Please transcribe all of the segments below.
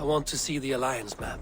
I want to see the Alliance map.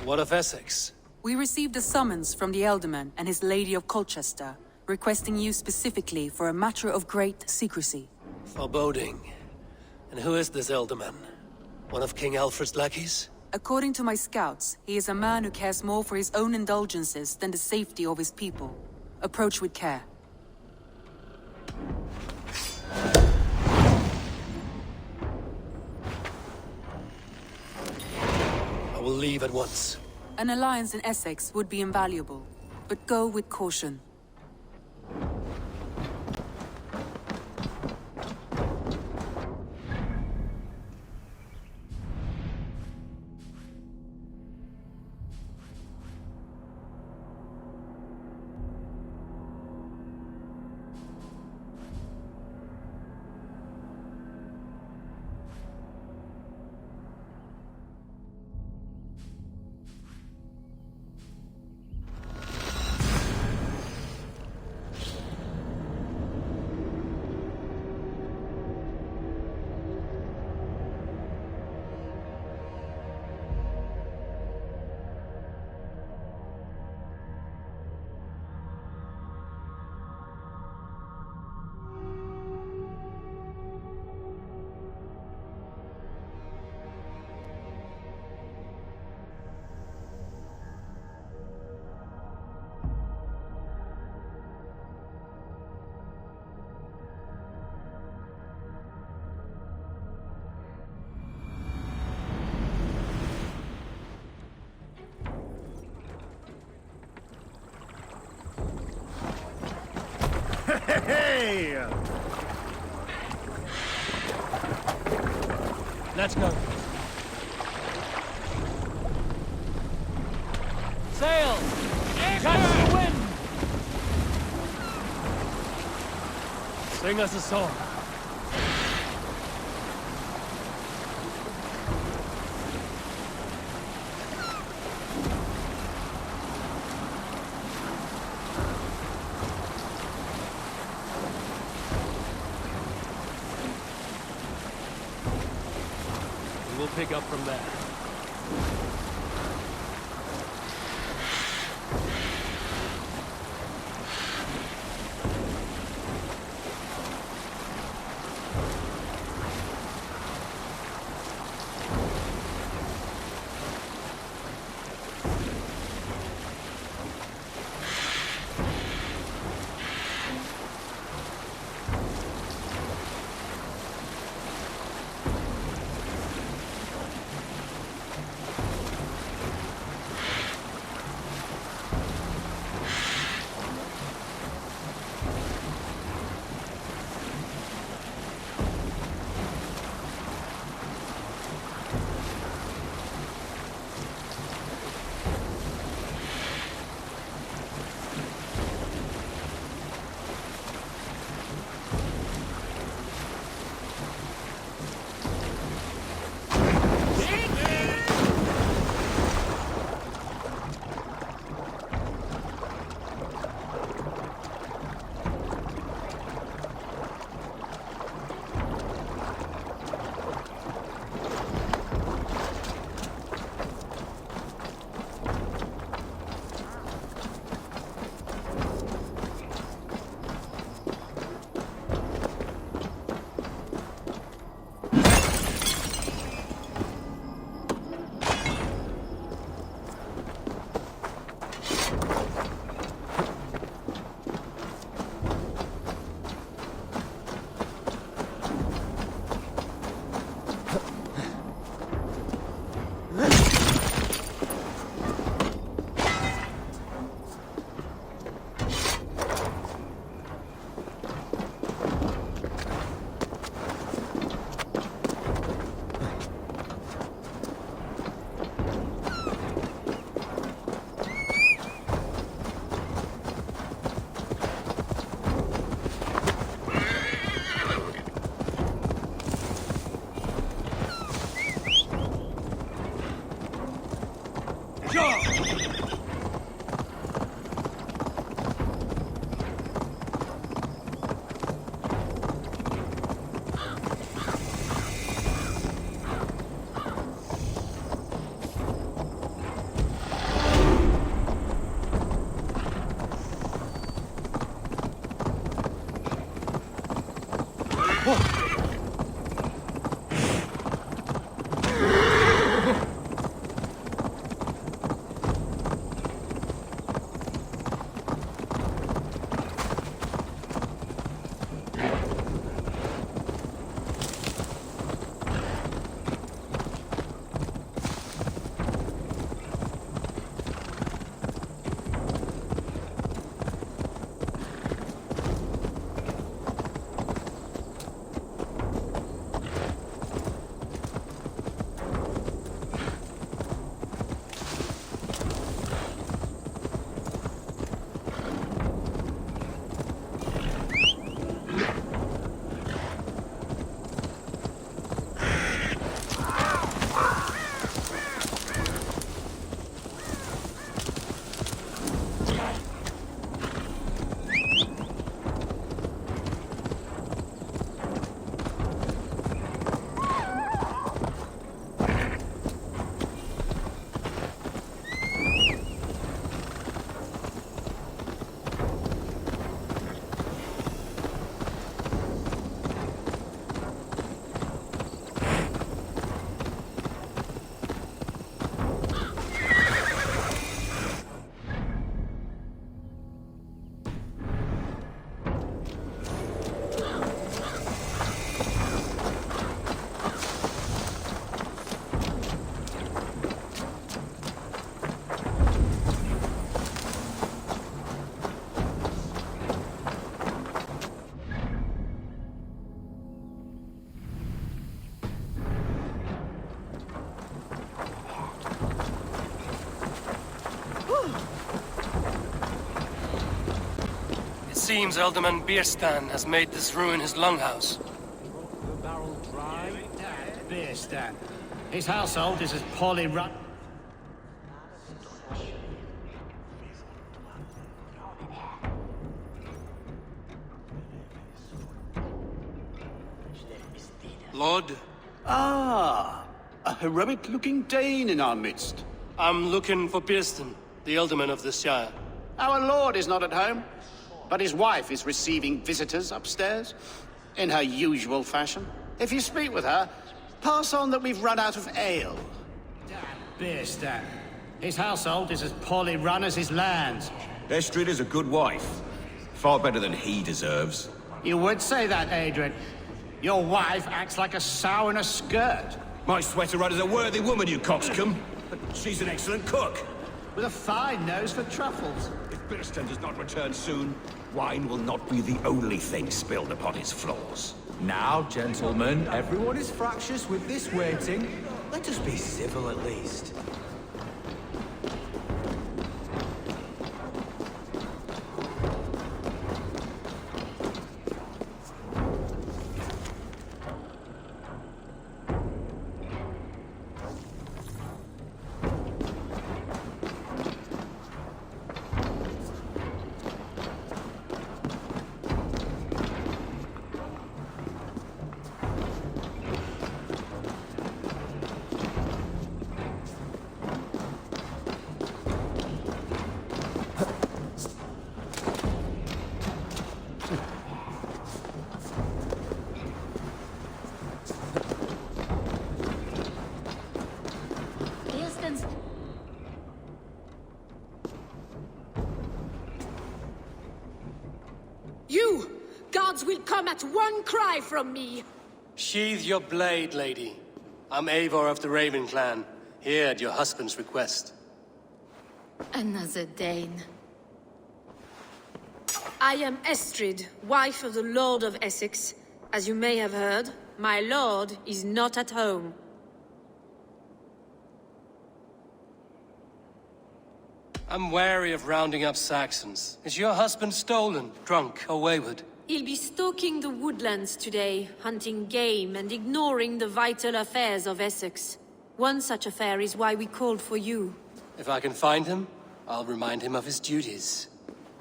What of Essex? We received a summons from the Elderman and his Lady of Colchester, requesting you specifically for a matter of great secrecy. Foreboding. And who is this Elderman? One of King Alfred's lackeys? According to my scouts, he is a man who cares more for his own indulgences than the safety of his people. Approach with care. I will leave at once. An alliance in Essex would be invaluable, but go with caution. Hey! Let's go. Sail! Catch the wind! Sing us a song. We'll pick up from there. seems Elderman Bierstan has made this ruin his longhouse. The barrel dry. Bierstan. His household is as poorly run. Lord, Ah, a heroic-looking Dane in our midst. I'm looking for Bierstan, the Elderman of this shire. Our lord is not at home, but his wife is receiving visitors upstairs, in her usual fashion. If you speak with her, pass on that we've run out of ale. Bierstan. His household is as poorly run as his lands. Estrid is a good wife. Far better than he deserves. You would say that, Adrian. Your wife acts like a sow in a skirt. My sweater rider's a worthy woman, you coxcomb. But she's an excellent cook. With a fine nose for truffles. If Bierstan does not return soon, wine will not be the only thing spilled upon his floors. Now, gentlemen, everyone is fractious with this waiting. Let us be civil at least. You! Guards will come at one cry from me! Sheathe your blade, lady. I'm Eivor of the Raven clan, here at your husband's request. Another Dane. I am Estrid, wife of the Lord of Essex. As you may have heard, my lord is not at home. I'm wary of rounding up Saxons. Is your husband stolen, drunk, or wayward? He'll be stalking the woodlands today, hunting game and ignoring the vital affairs of Essex. One such affair is why we called for you. If I can find him, I'll remind him of his duties.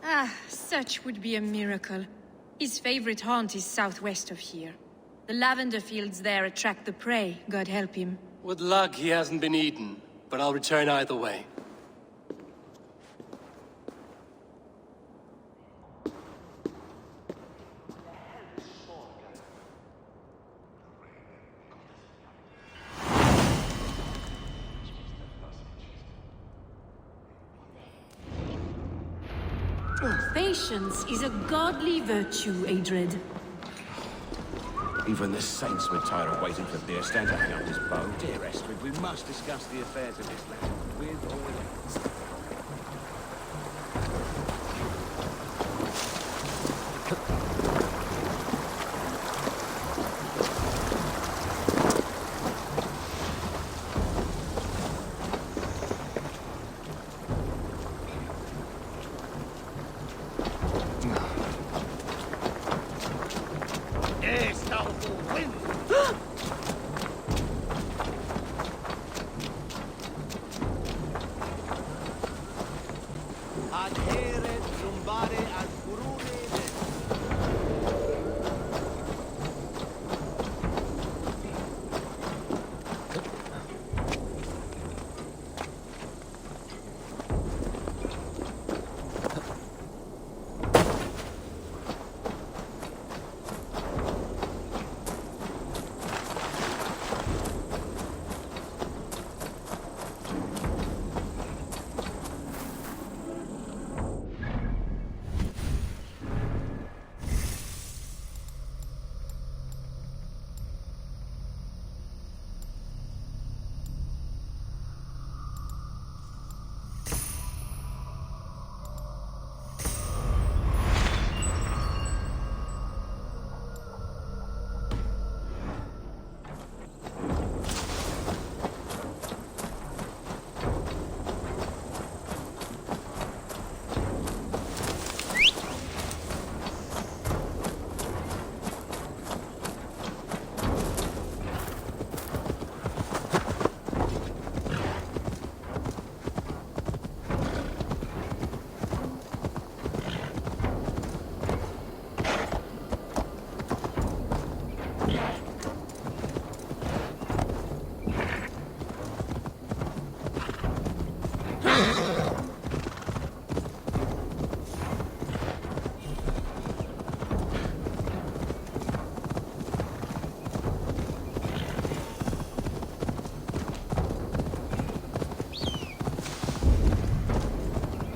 Ah, such would be a miracle. His favorite haunt is southwest of here. The lavender fields there attract the prey, God help him. With luck, he hasn't been eaten, but I'll return either way. Patience is a godly virtue, Adred. Even the saints would tire of waiting for Bierstan to hang up his bow. Dear Estrid, we must discuss the affairs of this land, with or without.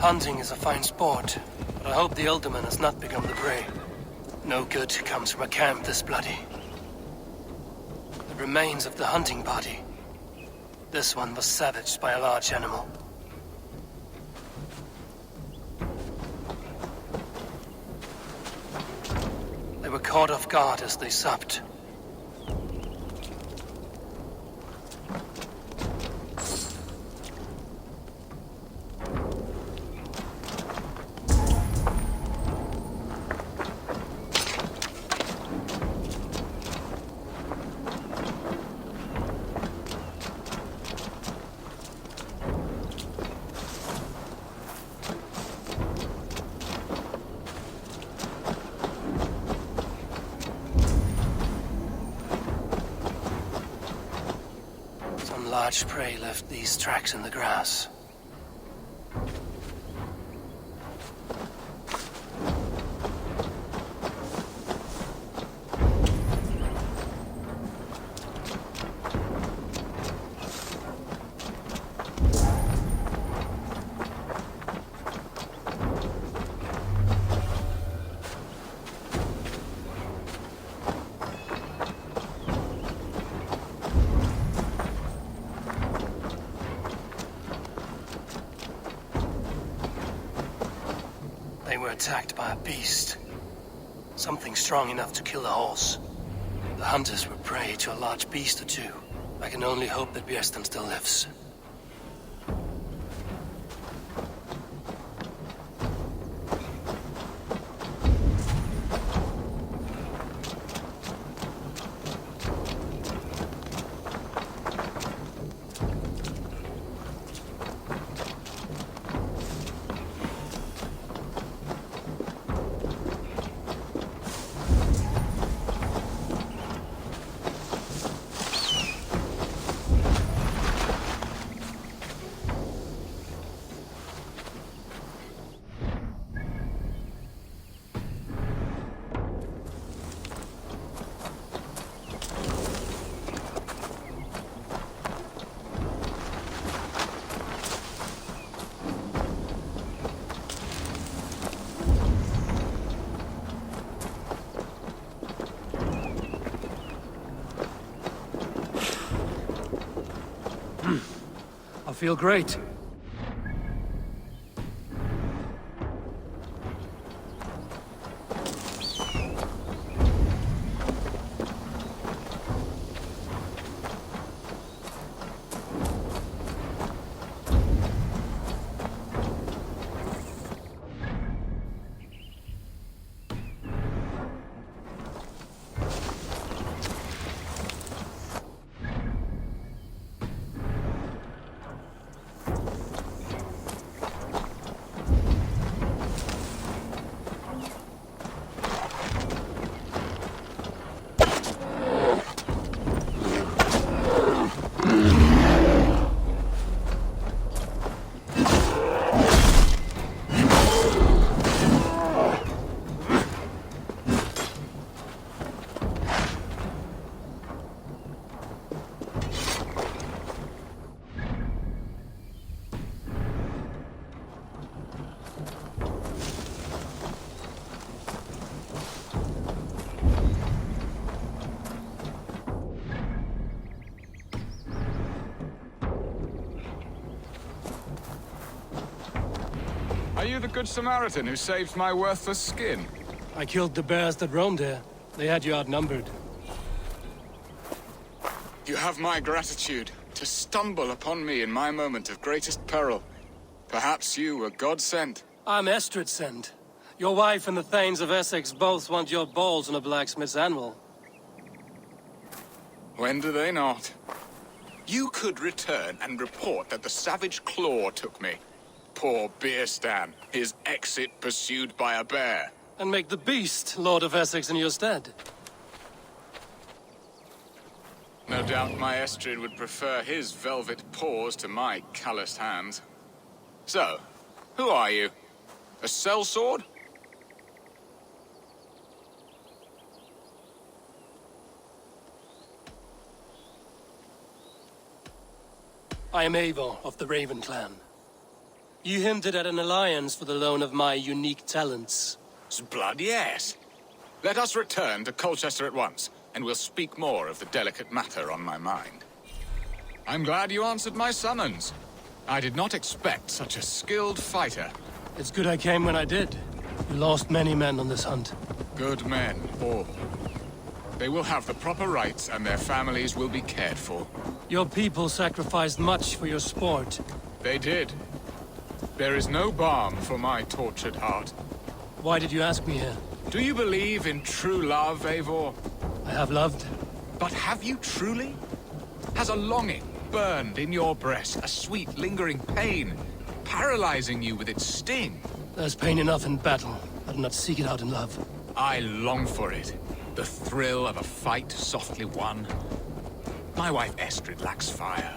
Hunting is a fine sport, but I hope the Elderman has not become the prey. No good comes from a camp this bloody. The remains of the hunting party. This one was savaged by a large animal. They were caught off guard as they supped. Large prey left these tracks in the grass. They were attacked by a beast. Something strong enough to kill a horse. The hunters were prey to a large beast or two. I can only hope that Bjersten still lives. I feel great. Are you the Good Samaritan who saved my worthless skin? I killed the bears that roamed here. They had you outnumbered. You have my gratitude to stumble upon me in my moment of greatest peril. Perhaps you were God sent. I'm Estrid sent. Your wife and the Thanes of Essex both want your balls on a blacksmith's anvil. When do they not? You could return and report that the savage claw took me. Poor Bierstan, his exit pursued by a bear. And make the beast Lord of Essex in your stead. No doubt my Estrid would prefer his velvet paws to my calloused hands. So, who are you? A sellsword? I am Eivor of the Raven clan. You hinted at an alliance for the loan of my unique talents. Blood, yes. Let us return to Colchester at once, and we'll speak more of the delicate matter on my mind. I'm glad you answered my summons. I did not expect such a skilled fighter. It's good I came when I did. You lost many men on this hunt. Good men, all. They will have the proper rights, and their families will be cared for. Your people sacrificed much for your sport. They did. There is no balm for my tortured heart. Why did you ask me here? Do you believe in true love, Eivor? I have loved. But have you truly? Has a longing burned in your breast, a sweet, lingering pain, paralyzing you with its sting? There's pain enough in battle. I do not seek it out in love. I long for it. The thrill of a fight softly won. My wife Estrid lacks fire.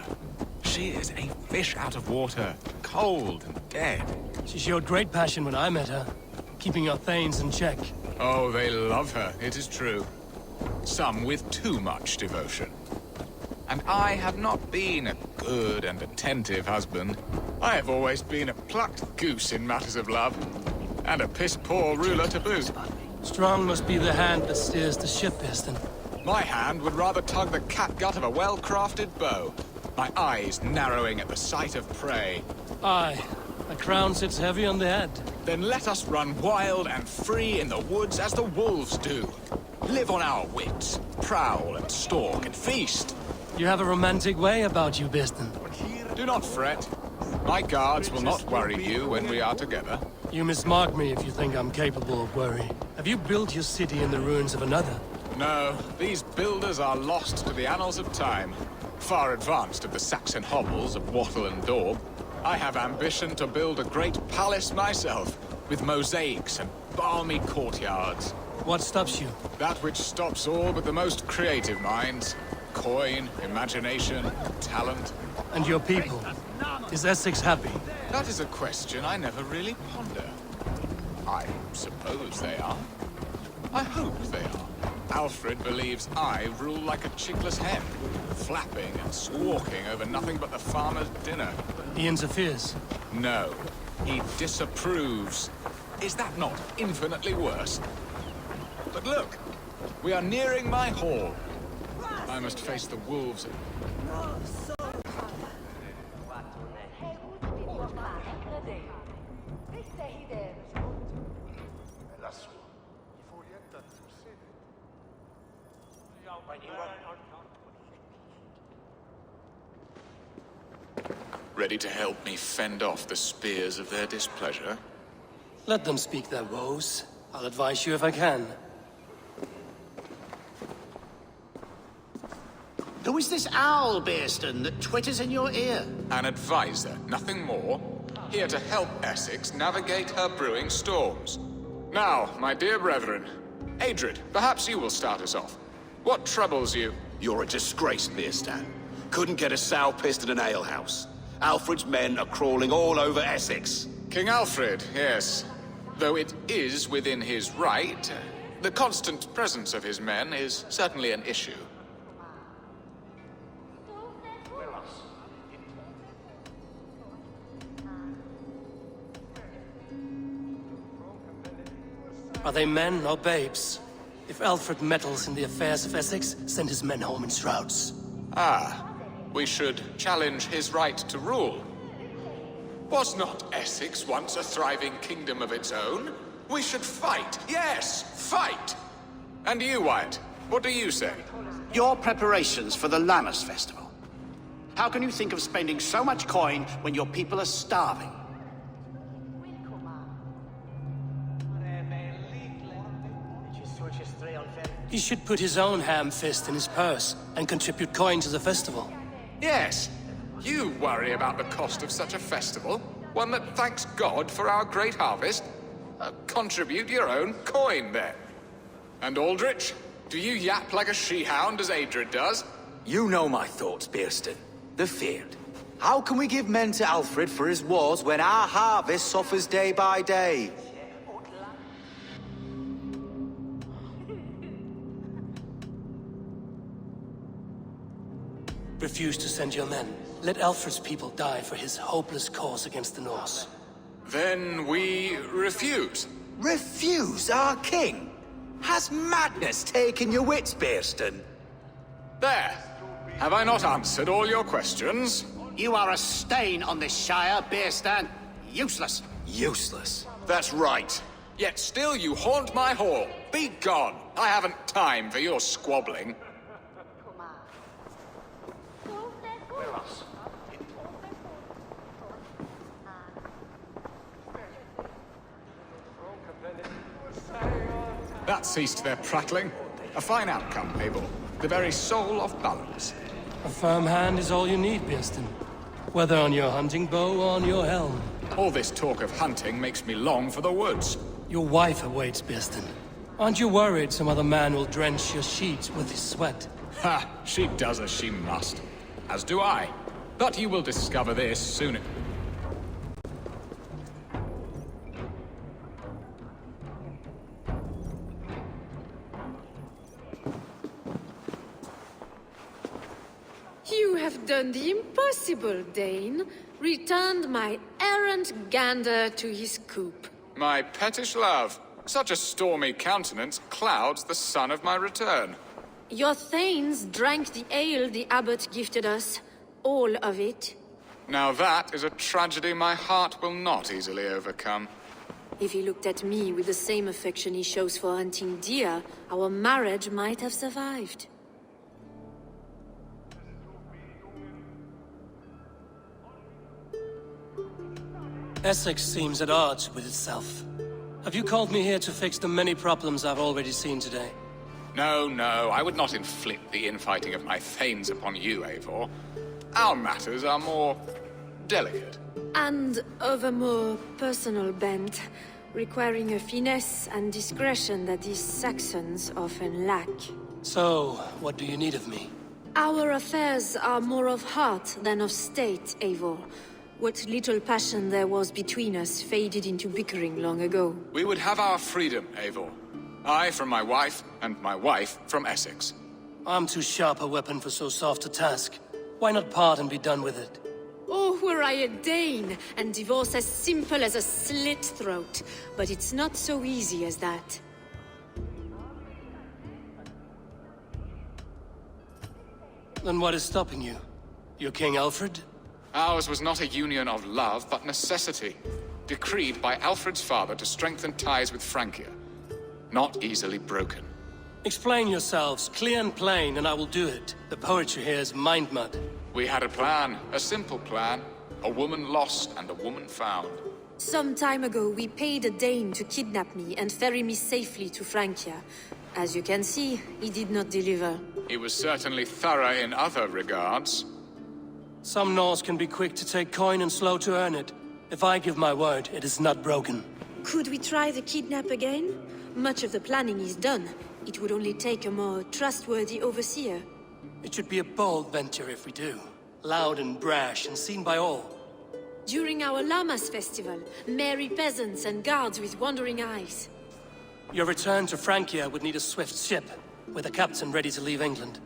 She is a fish out of water, cold and dead. She showed great passion when I met her, keeping our Thanes in check. Oh, they love her, it is true. Some with too much devotion. And I have not been a good and attentive husband. I have always been a plucked goose in matters of love. And a piss-poor ruler to boot. Strong must be the hand that steers the ship, Eston. My hand would rather tug the catgut of a well-crafted bow. My eyes narrowing at the sight of prey. Aye, a crown sits heavy on the head. Then let us run wild and free in the woods as the wolves do. Live on our wits, prowl and stalk and feast. You have a romantic way about you, Biston. Do not fret. My guards will not worry you when we are together. You mismark me if you think I'm capable of worry. Have you built your city in the ruins of another? No, these builders are lost to the annals of time. Far advanced of the Saxon hovels of Wattle and Daub. I have ambition to build a great palace myself, with mosaics and balmy courtyards. What stops you? That which stops all but the most creative minds. Coin, imagination, talent. And your people? Is Essex happy? That is a question I never really ponder. I suppose they are. I hope they are. Alfred believes I rule like a chickless hen, flapping and squawking over nothing but the farmer's dinner. He interferes? No, he disapproves. Is that not infinitely worse? But look, we are nearing my hall. I must face the wolves. Ready to help me fend off the spears of their displeasure? Let them speak their woes. I'll advise you if I can. Who is this owl, Bearston, that twitters in your ear? An advisor, nothing more. Here to help Essex navigate her brewing storms. Now, my dear brethren, Adrid, perhaps you will start us off. What troubles you? You're a disgrace, Bearstan. Couldn't get a sow pissed at an alehouse. Alfred's men are crawling all over Essex. King Alfred, yes. Though it is within his right, the constant presence of his men is certainly an issue. Are they men or babes? If Alfred meddles in the affairs of Essex, send his men home in shrouds. Ah, we should challenge his right to rule. Was not Essex once a thriving kingdom of its own? We should fight, yes, fight! And you, Wyatt, what do you say? Your preparations for the Lammas festival. How can you think of spending so much coin when your people are starving? He should put his own ham fist in his purse and contribute coin to the festival. Yes, you worry about the cost of such a festival, one that thanks God for our great harvest. Contribute your own coin, then. And Aldrich, do you yap like a she-hound as Adrid does? You know my thoughts, Bearston. The feared. How can we give men to Alfred for his wars when our harvest suffers day by day? Refuse to send your men. Let Alfred's people die for his hopeless cause against the Norse. Then we refuse. Refuse our king? Has madness taken your wits, Bearston? There. Have I not answered all your questions? You are a stain on this Shire, Bearstan. Useless. Useless. That's right. Yet still you haunt my hall. Be gone. I haven't time for your squabbling. That ceased their prattling. A fine outcome, Eivor. The very soul of balance. A firm hand is all you need, Bearston. Whether on your hunting bow or on your helm. All this talk of hunting makes me long for the woods. Your wife awaits, Bearston. Aren't you worried some other man will drench your sheets with his sweat? Ha! She does as she must. As do I. But you will discover this soon. You have done the impossible, Dane. Returned my errant gander to his coop. My pettish love. Such a stormy countenance clouds the sun of my return. Your thanes drank the ale the abbot gifted us. All of it. Now that is a tragedy my heart will not easily overcome. If he looked at me with the same affection he shows for hunting deer, our marriage might have survived. Essex seems at odds with itself. Have you called me here to fix the many problems I've already seen today? No, no, I would not inflict the infighting of my thanes upon you, Eivor. Our matters are more delicate. And of a more personal bent, requiring a finesse and discretion that these Saxons often lack. So, what do you need of me? Our affairs are more of heart than of state, Eivor. What little passion there was between us faded into bickering long ago. We would have our freedom, Eivor. I from my wife, and my wife from Essex. I'm too sharp a weapon for so soft a task. Why not part and be done with it? Oh, were I a Dane, and divorce as simple as a slit throat. But it's not so easy as that. Then what is stopping you? Your King Alfred? Ours was not a union of love, but necessity. Decreed by Alfred's father to strengthen ties with Francia. Not easily broken. Explain yourselves, clear and plain, and I will do it. The poetry here is mind mud. We had a plan, a simple plan. A woman lost and a woman found. Some time ago, we paid a Dane to kidnap me and ferry me safely to Francia. As you can see, he did not deliver. He was certainly thorough in other regards. Some Norse can be quick to take coin and slow to earn it. If I give my word, it is not broken. Could we try the kidnap again? Much of the planning is done. It would only take a more trustworthy overseer. It should be a bold venture if we do. Loud and brash and seen by all. During our Llamas festival, merry peasants and guards with wandering eyes. Your return to Francia would need a swift ship, with a captain ready to leave England.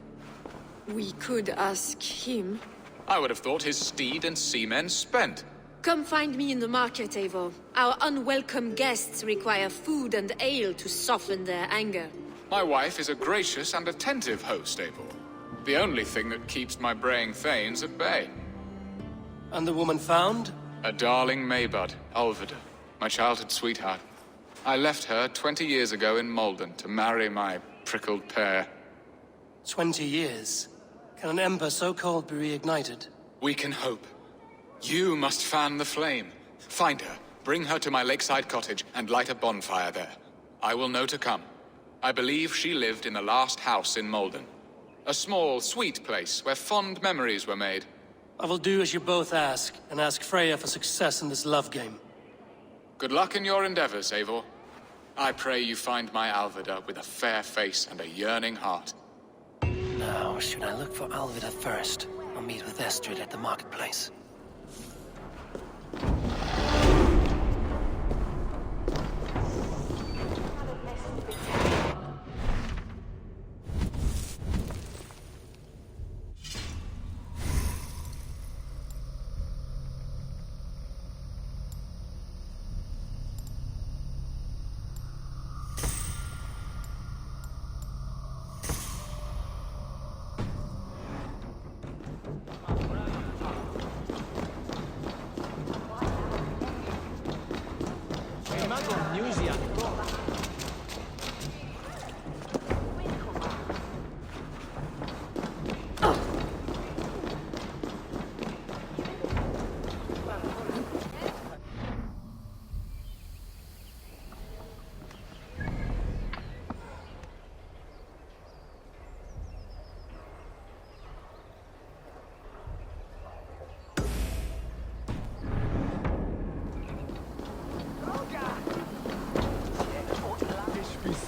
We could ask him. I would have thought his steed and seamen spent. Come find me in the market, Eivor. Our unwelcome guests require food and ale to soften their anger. My wife is a gracious and attentive host, Eivor. The only thing that keeps my braying thanes at bay. And the woman found? A darling Maybud, Alvida, my childhood sweetheart. I left her 20 years ago in Malden to marry my prickled pear. 20 years? Can an ember so cold be reignited? We can hope. You must fan the flame. Find her, bring her to my lakeside cottage, and light a bonfire there. I will know to come. I believe she lived in the last house in Malden. A small, sweet place where fond memories were made. I will do as you both ask, and ask Freya for success in this love game. Good luck in your endeavors, Eivor. I pray you find my Alvida with a fair face and a yearning heart. Now, should I look for Alvida first, or meet with Estrid at the marketplace?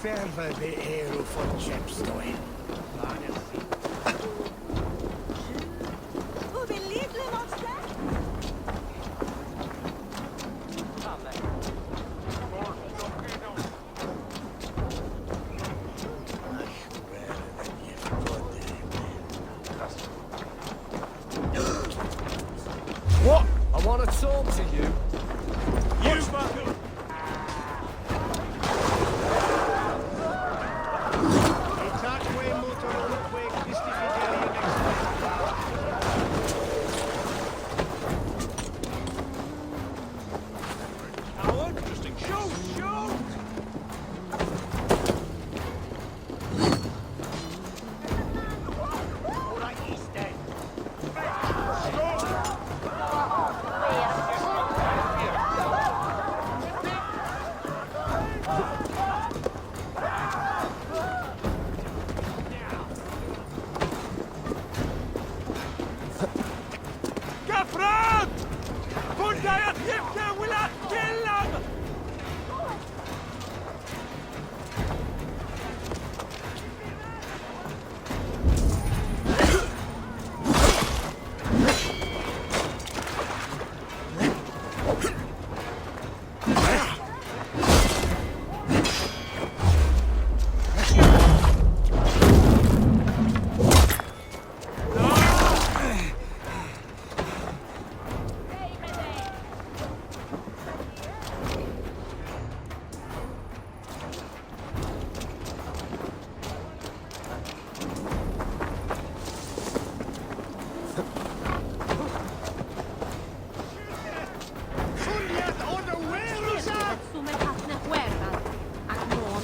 fervor the hero for Chepstow. What? I want to talk to you. You fucker!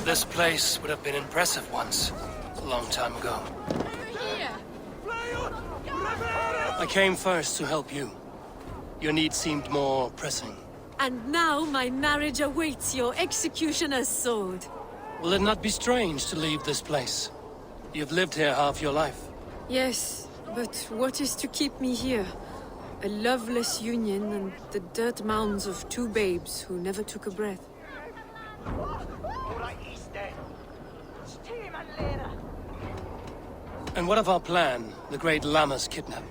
This place would have been impressive once, a long time ago. I came first to help you. Your need seemed more pressing. And now my marriage awaits your executioner's sword. Will it not be strange to leave this place? You've lived here half your life. Yes, but what is to keep me here? A loveless union and the dirt mounds of two babes who never took a breath. And what of our plan, the great Lamma's kidnap?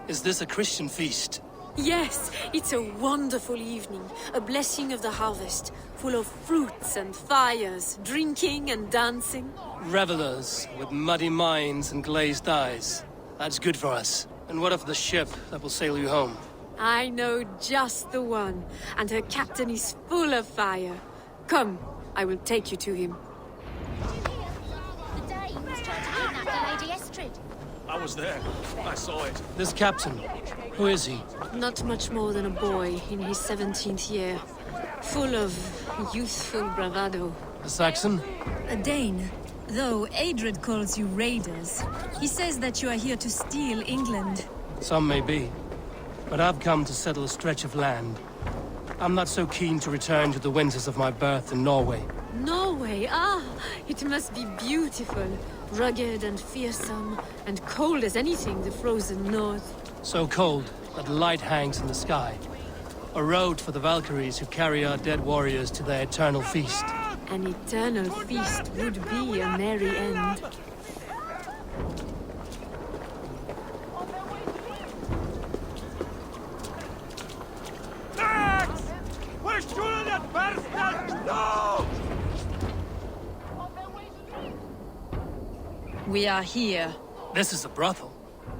Is this a Christian feast? Yes, it's a wonderful evening, a blessing of the harvest, full of fruits and fires, drinking and dancing. Revelers with muddy minds and glazed eyes. That's good for us. And what of the ship that will sail you home? I know just the one, and her captain is full of fire. Come, I will take you to him. The Danes tried to kidnap the Lady Estrid. I was there. I saw it. This captain, who is he? Not much more than a boy in his 17th year, full of youthful bravado. A Saxon? A Dane. Though Adred calls you raiders. He says that you are here to steal England. Some may be. But I've come to settle a stretch of land. I'm not so keen to return to the winters of my birth in Norway. Norway? Ah, it must be beautiful. Rugged and fearsome, and cold as anything the frozen north. So cold that light hangs in the sky. A road for the Valkyries who carry our dead warriors to their eternal feast. An eternal feast would be a merry end. We are here. This is a brothel.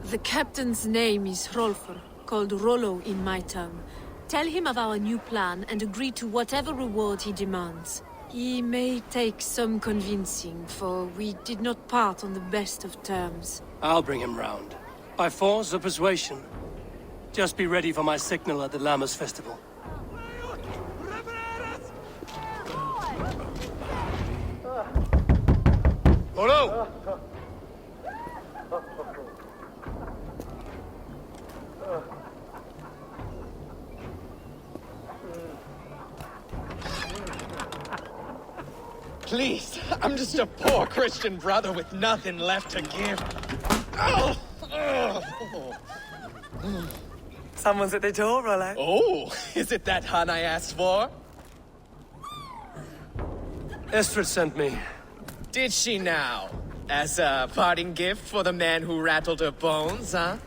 The captain's name is Hrolfr, called Rollo in my tongue. Tell him of our new plan and agree to whatever reward he demands. He may take some convincing, for we did not part on the best of terms. I'll bring him round. By force or persuasion. Just be ready for my signal at the Lammas festival. Rollo! Please, I'm just a poor Christian brother with nothing left to give. Oh! Someone's at the door, Rollo. Oh, is it that hun I asked for? Estrid sent me. Did she now? As a parting gift for the man who rattled her bones, huh?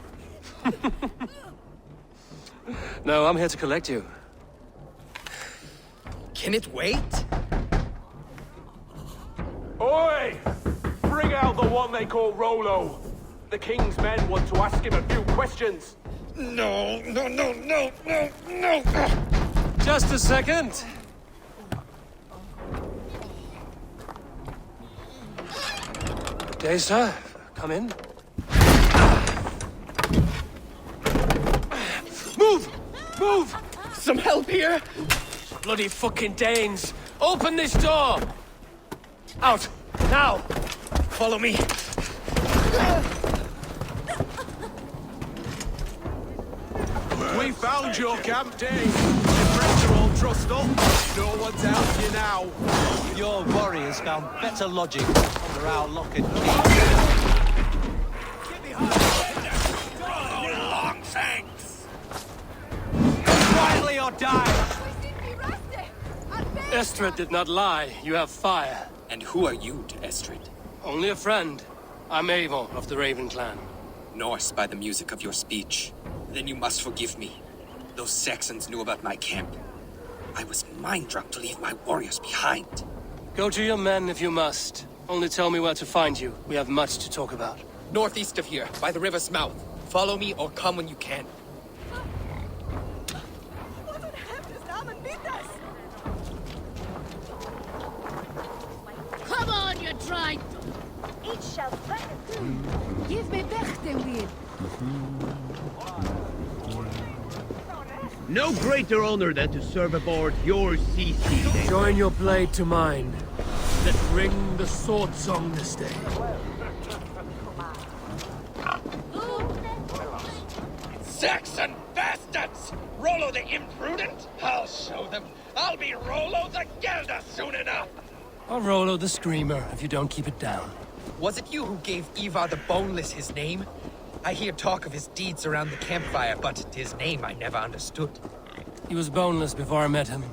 No, I'm here to collect you. Can it wait? Oi! Bring out the one they call Rolo. The King's men want to ask him a few questions. No. Just a second. Good day, sir. Come in. Move! Move! Some help here? Bloody fucking Danes! Open this door! Out! Now! Follow me. We found your camp, Dave. Your friends are all trussed up. No one's out you now. Your warriors found better lodging under our lock and key. Long thanks. Quietly or die! Estrid did not lie. You have fire. And who are you to Estrid? Only a friend. I'm Avon of the Raven clan. Norse by the music of your speech. Then you must forgive me. Those Saxons knew about my camp. I was mind-drunk to leave my warriors behind. Go to your men if you must. Only tell me where to find you. We have much to talk about. Northeast of here, by the river's mouth. Follow me or come when you can. Come on, you tried! Each shall give me back the wheel. No greater honor than to serve aboard your sea steed. Join your blade to mine. Let's ring the sword song this day. Saxon bastards! Rollo the imprudent? I'll show them. I'll be Rollo the Gelder soon enough! Or Rolo the Screamer, if you don't keep it down. Was it you who gave Ivar the Boneless his name? I hear talk of his deeds around the campfire, but his name I never understood. He was boneless before I met him.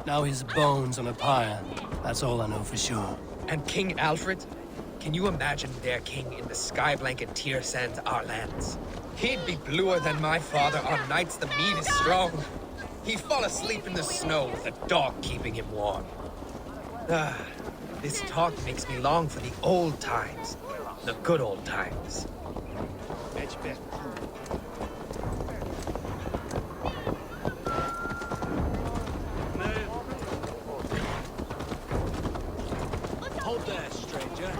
Now he's bones on a pyre. That's all I know for sure. And King Alfred? Can you imagine their king in the sky blanket tear sands our lands? He'd be bluer than my father on nights the mead is strong. He'd fall asleep in the snow with a dog keeping him warm. Ah, this talk makes me long for the old times. The good old times. Hold there, stranger.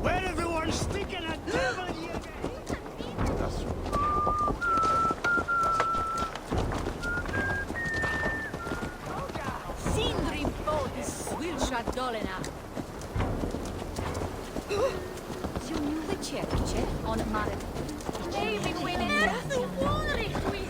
Where everyone's sticking a devil you Sindri Bodis will shut Dolena. You knew the church on a matter. Maybe women have the water queen.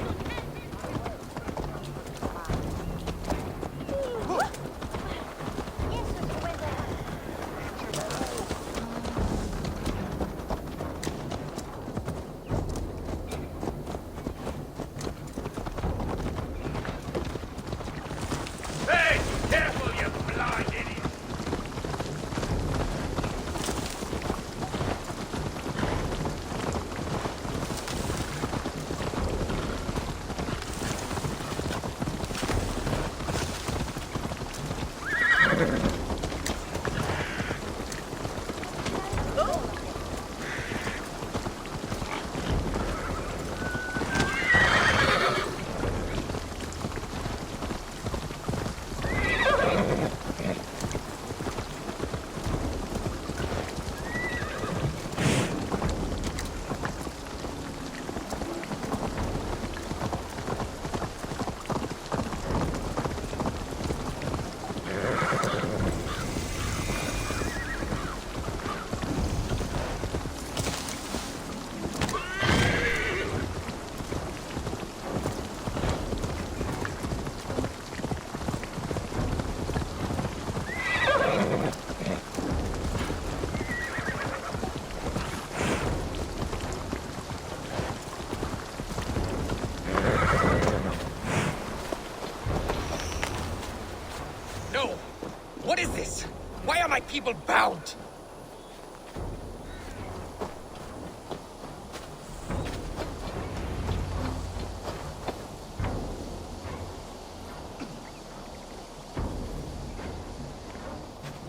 Hey! Careful, you blind idiot! my people bound?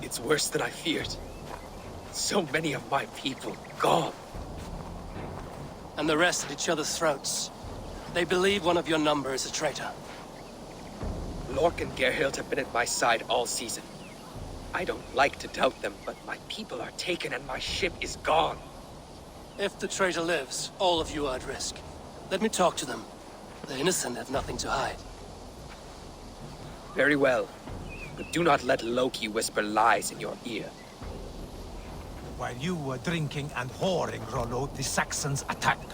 It's worse than I feared. So many of my people gone. And the rest at each other's throats. They believe one of your number is a traitor. Lork and Gerhild have been at my side all season. I don't like to doubt them, but my people are taken and my ship is gone. If the traitor lives, all of you are at risk. Let me talk to them. The innocent have nothing to hide. Very well. But do not let Loki whisper lies in your ear. While you were drinking and whoring, Rollo, the Saxons attacked.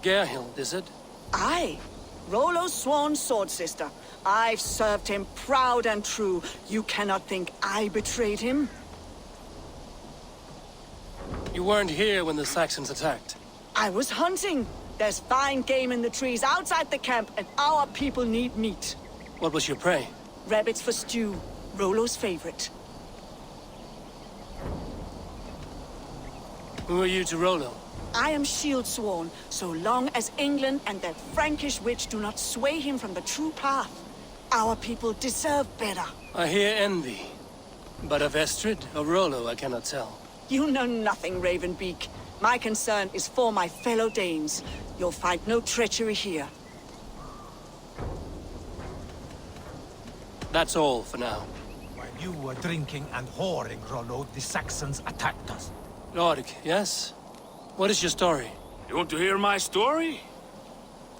Gerhild, is it? Aye. Rollo's sworn sword sister. I've served him proud and true. You cannot think I betrayed him? You weren't here when the Saxons attacked. I was hunting. There's fine game in the trees outside the camp, and our people need meat. What was your prey? Rabbits for stew. Rollo's favorite. Who are you to Rollo? I am shield sworn, so long as England and that Frankish witch do not sway him from the true path. Our people deserve better. I hear envy. But of Estrid or Rollo, I cannot tell. You know nothing, Ravenbeak. My concern is for my fellow Danes. You'll find no treachery here. That's all for now. While you were drinking and whoring, Rollo, the Saxons attacked us. Lord, yes? What is your story? You want to hear my story?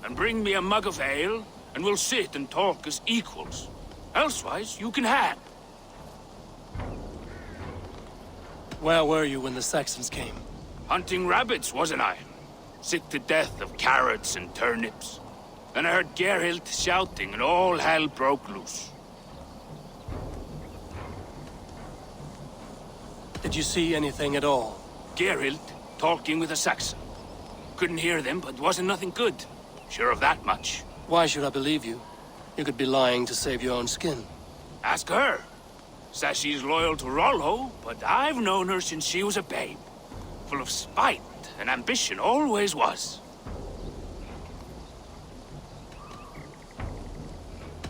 And bring me a mug of ale, and we'll sit and talk as equals. Elsewise, you can hang. Where were you when the Saxons came? Hunting rabbits, wasn't I? Sick to death of carrots and turnips. Then I heard Gerhild shouting, and all hell broke loose. Did you see anything at all? Gerhild talking with a Saxon. Couldn't hear them, but wasn't nothing good. Sure of that much. Why should I believe you? You could be lying to save your own skin. Ask her. Says she's loyal to Rollo, but I've known her since she was a babe. Full of spite and ambition, always was.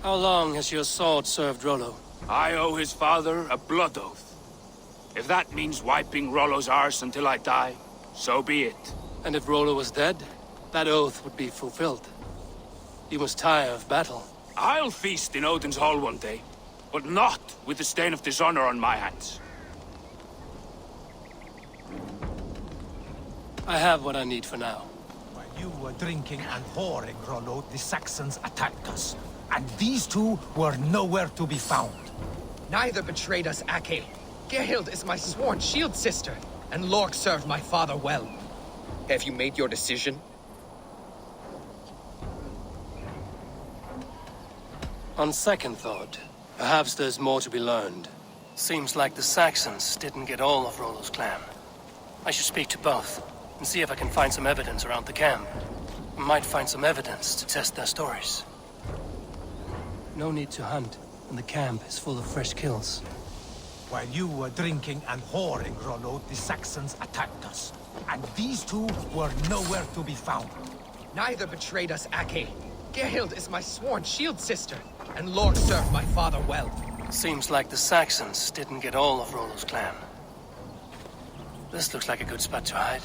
How long has your sword served Rollo? I owe his father a blood oath. If that means wiping Rollo's arse until I die, so be it. And if Rollo was dead, that oath would be fulfilled. He was tired of battle. I'll feast in Odin's hall one day, but not with the stain of dishonor on my hands. I have what I need for now. While you were drinking and whoring, Rollo, the Saxons attacked us. And these two were nowhere to be found. Neither betrayed us, Ake. Gerhild is my sworn shield sister, and Lork served my father well. Have you made your decision? On second thought, perhaps there's more to be learned. Seems like the Saxons didn't get all of Rollo's clan. I should speak to both, and see if I can find some evidence around the camp. I might find some evidence to test their stories. No need to hunt, and the camp is full of fresh kills. While you were drinking and whoring, Rollo, the Saxons attacked us. And these two were nowhere to be found. Neither betrayed us, Ake. Gerhild is my sworn shield sister, and Lork served my father well. Seems like the Saxons didn't get all of Rollo's clan. This looks like a good spot to hide.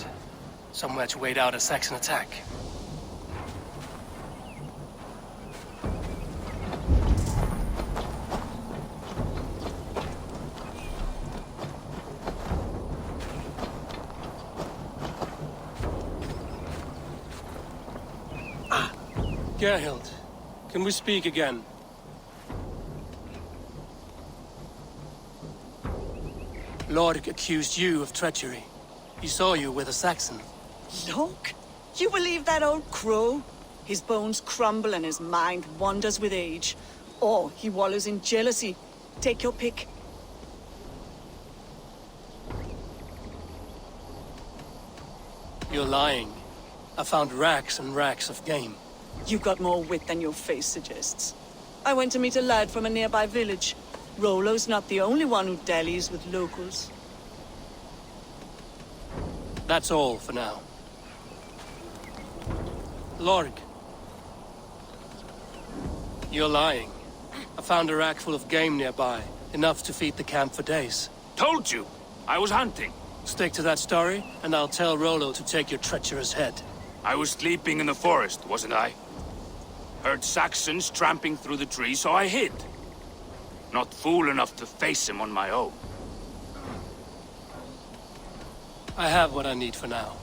Somewhere to wait out a Saxon attack. Gerhild, can we speak again? Lord accused you of treachery. He saw you with a Saxon. Look, you believe that old crow? His bones crumble and his mind wanders with age. Or he wallows in jealousy. Take your pick. You're lying. I found racks and racks of game. You've got more wit than your face suggests. I went to meet a lad from a nearby village. Rollo's not the only one who dallies with locals. That's all for now. Lorg. You're lying. I found a rack full of game nearby, enough to feed the camp for days. Told you! I was hunting. Stick to that story, and I'll tell Rollo to take your treacherous head. I was sleeping in the forest, wasn't I? Heard Saxons tramping through the trees, so I hid. Not fool enough to face him on my own. I have what I need for now.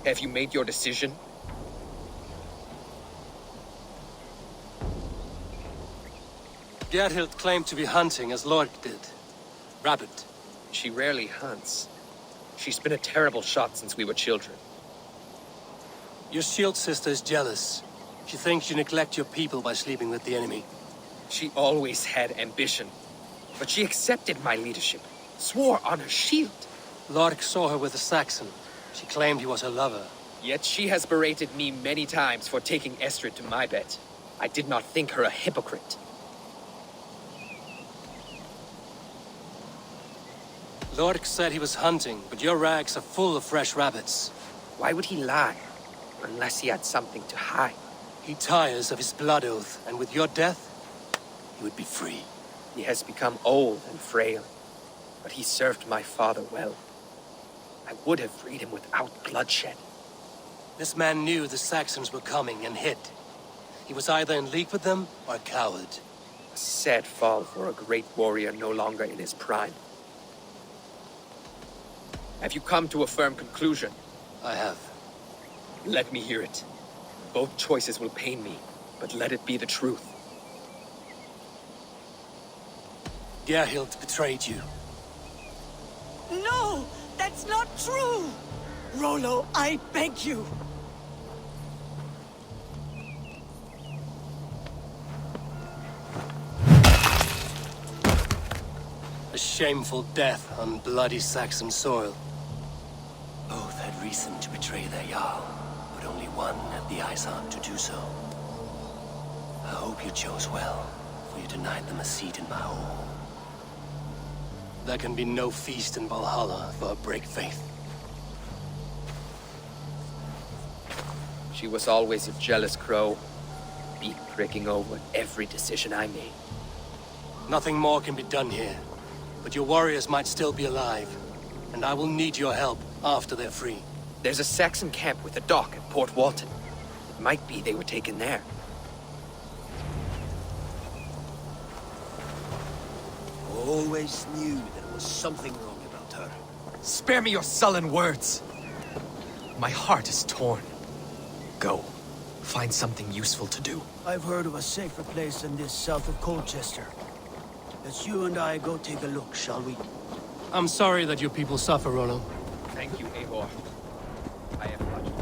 Have you made your decision? Gerhild claimed to be hunting as Lorg did. Rabbit. She rarely hunts. She's been a terrible shot since we were children. Your shield sister is jealous. She thinks you neglect your people by sleeping with the enemy. She always had ambition. But she accepted my leadership. Swore on her shield. Lorg saw her with a Saxon. She claimed he was her lover. Yet she has berated me many times for taking Estrid to my bed. I did not think her a hypocrite. Lorg said he was hunting, but your rags are full of fresh rabbits. Why would he lie? Unless he had something to hide. He tires of his blood oath, and with your death, he would be free. He has become old and frail, but he served my father well. I would have freed him without bloodshed. This man knew the Saxons were coming and hid. He was either in league with them or a coward. A sad fall for a great warrior no longer in his prime. Have you come to a firm conclusion? I have. Let me hear it. Both choices will pain me, but let it be the truth. Gerhild betrayed you. No! That's not true! Rollo, I beg you! A shameful death on bloody Saxon soil. Both had reason to betray their Jarl, but only one had the eyes out to do so. I hope you chose well, for you denied them a seat in my hall. There can be no feast in Valhalla for a break faith. She was always a jealous crow, beak pricking over every decision I made. Nothing more can be done here, but your warriors might still be alive, and I will need your help after they're free. There's a Saxon camp with a dock at Port Walton. It might be they were taken there. Always knew there was something wrong about her. Spare me your sullen words. My heart is torn. Go. Find something useful to do. I've heard of a safer place than this south of Colchester. Let's you and I go take a look, shall we? I'm sorry that your people suffer, Rollo. Thank you, Eivor. I have much.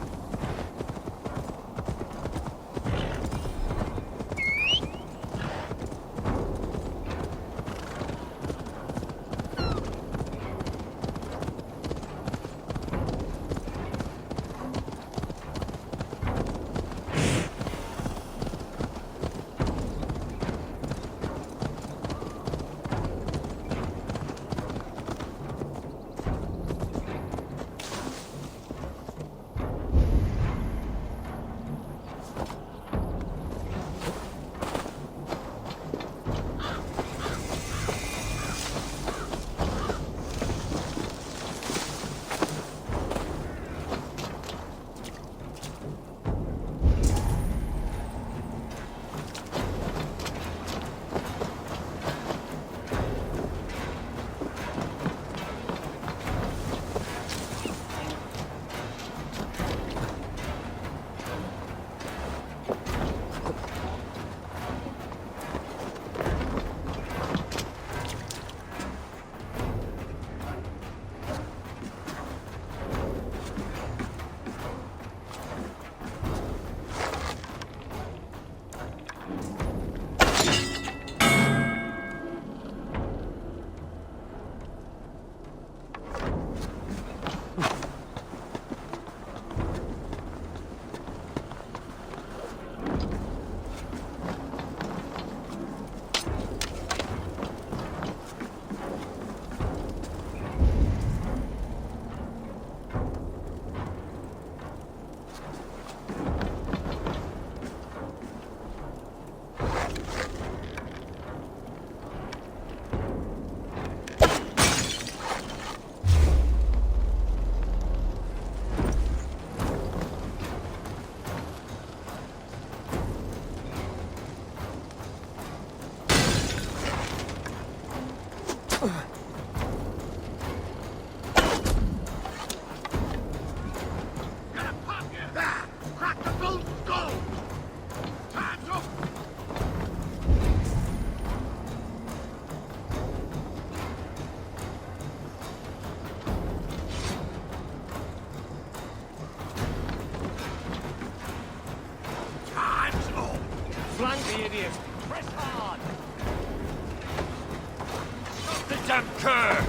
damn cur!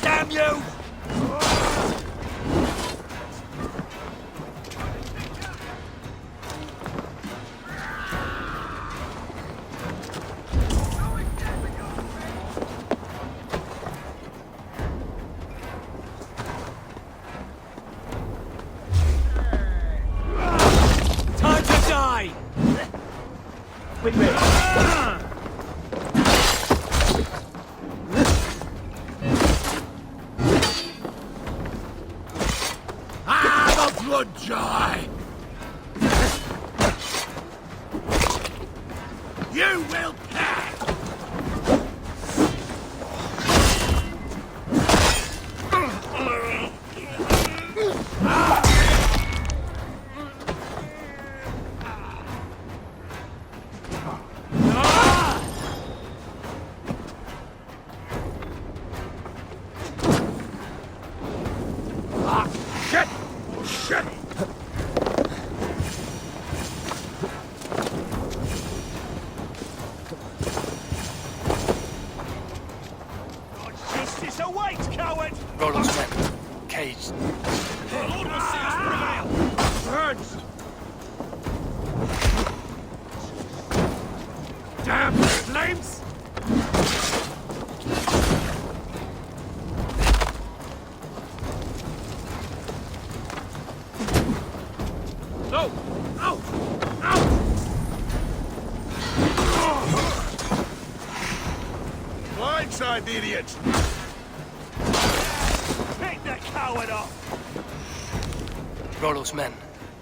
Damn you! Time to die! Wait, wait. Ah, the blood joy! You will pay! Shit! Shit! Justice awaits, coward! Rollo's men, caged. The Lord will see us prevail! Birds! Damn flames! No! Ow! Ow! Blindside the idiot! Pick the coward off! Rollo's men,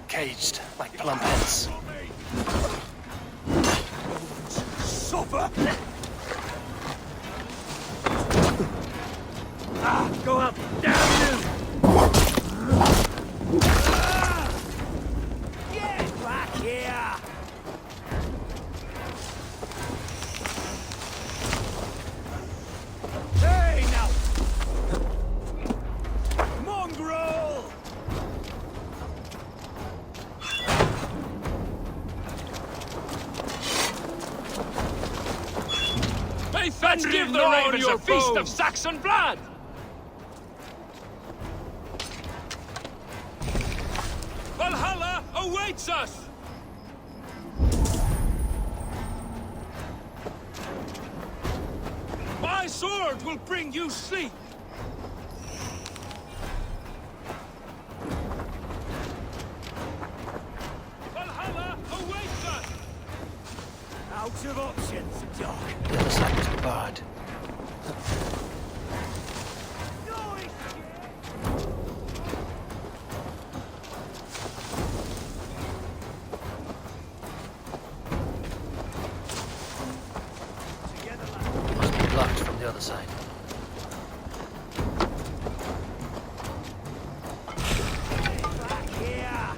caged like plump hens. Suffer! Go up! Damn you! Get back here! Hey, now! Mongrel! Let's give the ravens a feast of Saxon blood! Valhalla awaits us! My sword will bring you sleep! Valhalla awaits us! Out of options, Doc. The other side was barred. Must be blocked from the other side. Back here!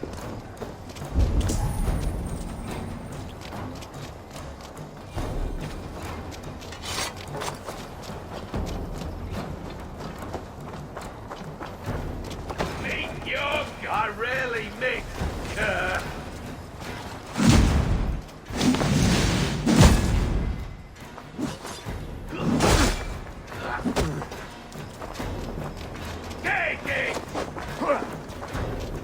I rarely mix, cur.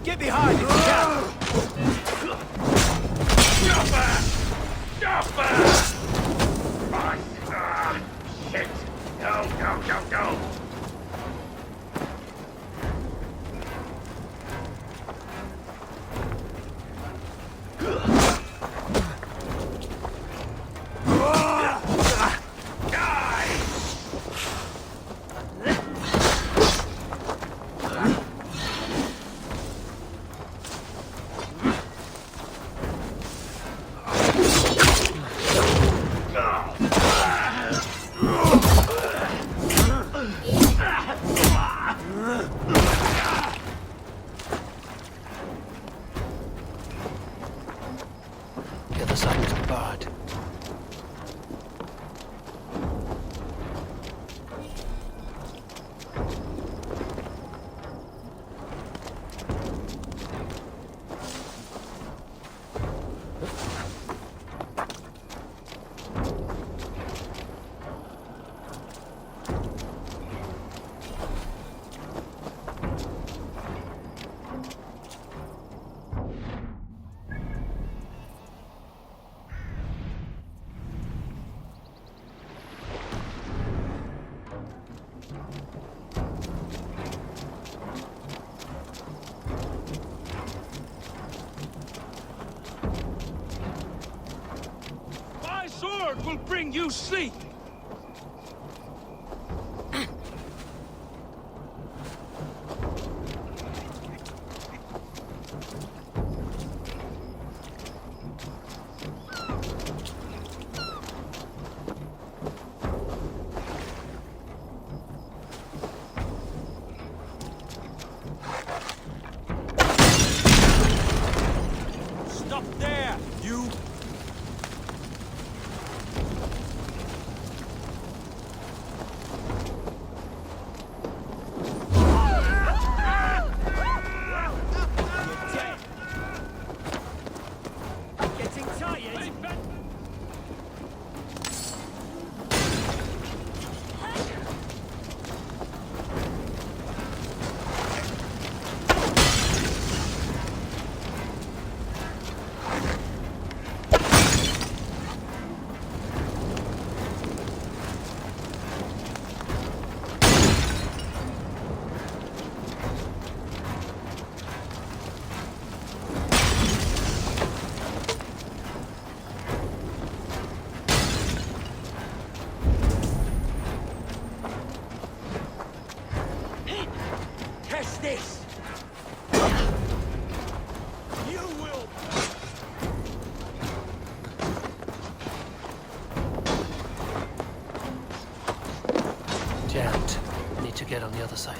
Get behind if you can! Shit! Go, go, go, go! The other side was barred. word will bring you sleep. Stop there, you! Getting tired? Catch this! You will... Jammed. Need to get on the other side.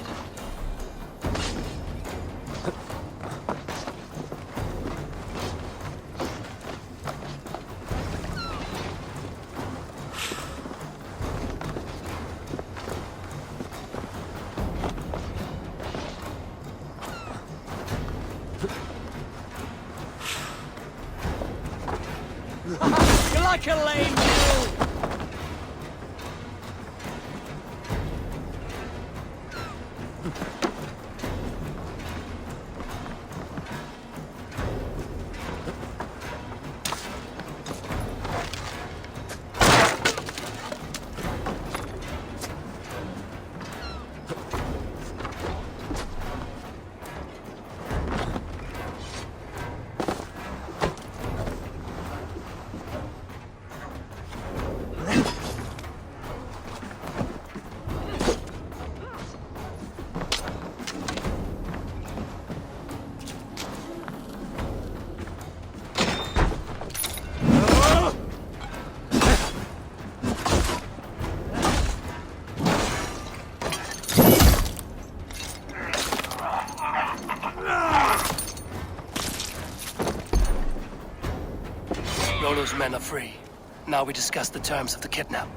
You're like a lame mule! Rollo's men are free. Now we discuss the terms of the kidnap.